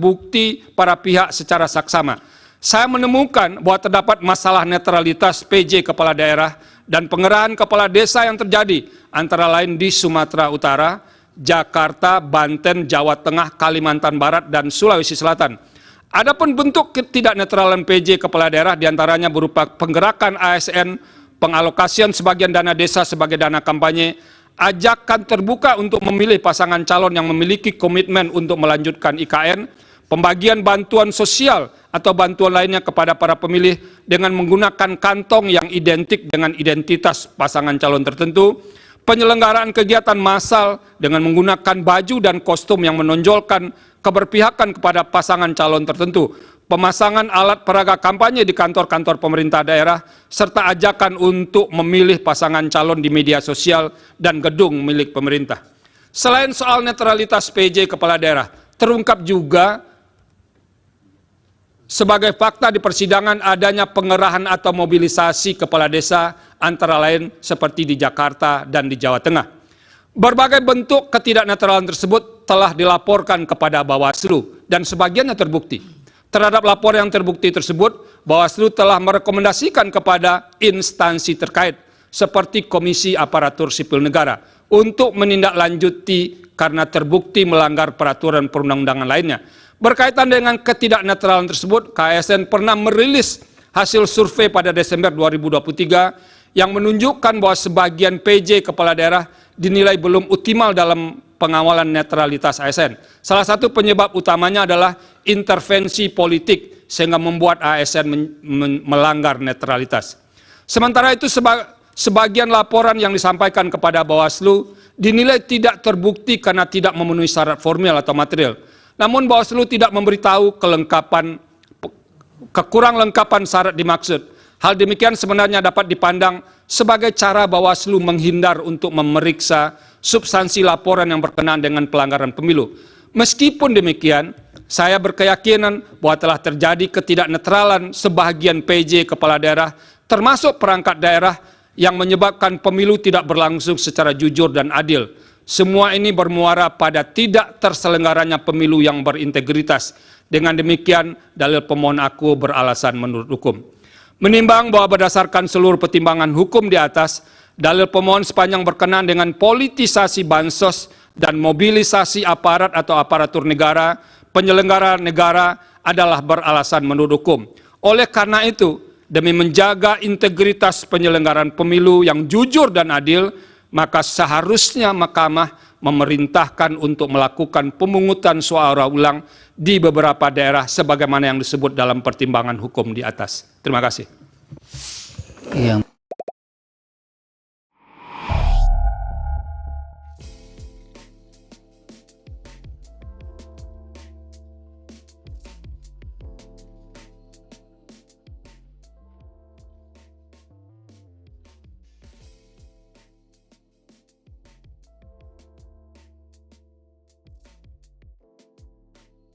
bukti para pihak secara saksama. Saya menemukan bahwa terdapat masalah netralitas PJ kepala daerah dan pengerahan kepala desa yang terjadi antara lain di Sumatera Utara, Jakarta, Banten, Jawa Tengah, Kalimantan Barat, dan Sulawesi Selatan. Adapun bentuk ketidaknetralan PJ kepala daerah diantaranya berupa penggerakan ASN, pengalokasian sebagian dana desa sebagai dana kampanye, ajakan terbuka untuk memilih pasangan calon yang memiliki komitmen untuk melanjutkan IKN, pembagian bantuan sosial atau bantuan lainnya kepada para pemilih dengan menggunakan kantong yang identik dengan identitas pasangan calon tertentu, penyelenggaraan kegiatan massal dengan menggunakan baju dan kostum yang menonjolkan keberpihakan kepada pasangan calon tertentu, pemasangan alat peraga kampanye di kantor-kantor pemerintah daerah, serta ajakan untuk memilih pasangan calon di media sosial dan gedung milik pemerintah. Selain soal netralitas PJ kepala daerah, terungkap juga sebagai fakta di persidangan adanya pengerahan atau mobilisasi kepala desa antara lain seperti di Jakarta dan di Jawa Tengah. Berbagai bentuk ketidaknetralan tersebut telah dilaporkan kepada Bawaslu dan sebagiannya terbukti. Terhadap lapor yang terbukti tersebut, Bawaslu telah merekomendasikan kepada instansi terkait seperti Komisi Aparatur Sipil Negara untuk menindaklanjuti karena terbukti melanggar peraturan perundang-undangan lainnya. Berkaitan dengan ketidaknetralan tersebut, KSN pernah merilis hasil survei pada Desember 2023 yang menunjukkan bahwa sebagian PJ kepala daerah dinilai belum optimal dalam pengawalan netralitas ASN. Salah satu penyebab utamanya adalah intervensi politik sehingga membuat ASN melanggar netralitas. Sementara itu sebagian laporan yang disampaikan kepada Bawaslu dinilai tidak terbukti karena tidak memenuhi syarat formil atau material. Namun Bawaslu tidak memberitahu kekurang lengkapan syarat dimaksud. Hal demikian sebenarnya dapat dipandang sebagai cara Bawaslu menghindar untuk memeriksa substansi laporan yang berkenaan dengan pelanggaran pemilu. Meskipun demikian, saya berkeyakinan bahwa telah terjadi ketidaknetralan sebagian PJ kepala daerah, termasuk perangkat daerah yang menyebabkan pemilu tidak berlangsung secara jujur dan adil. Semua ini bermuara pada tidak terselenggaranya pemilu yang berintegritas. Dengan demikian, dalil pemohon aku beralasan menurut hukum. Menimbang bahwa berdasarkan seluruh pertimbangan hukum di atas, dalil pemohon sepanjang berkenaan dengan politisasi bansos dan mobilisasi aparat atau aparatur negara, penyelenggara negara adalah beralasan menurut hukum. Oleh karena itu, demi menjaga integritas penyelenggaraan pemilu yang jujur dan adil, maka seharusnya Mahkamah memerintahkan untuk melakukan pemungutan suara ulang di beberapa daerah sebagaimana yang disebut dalam pertimbangan hukum di atas. Terima kasih.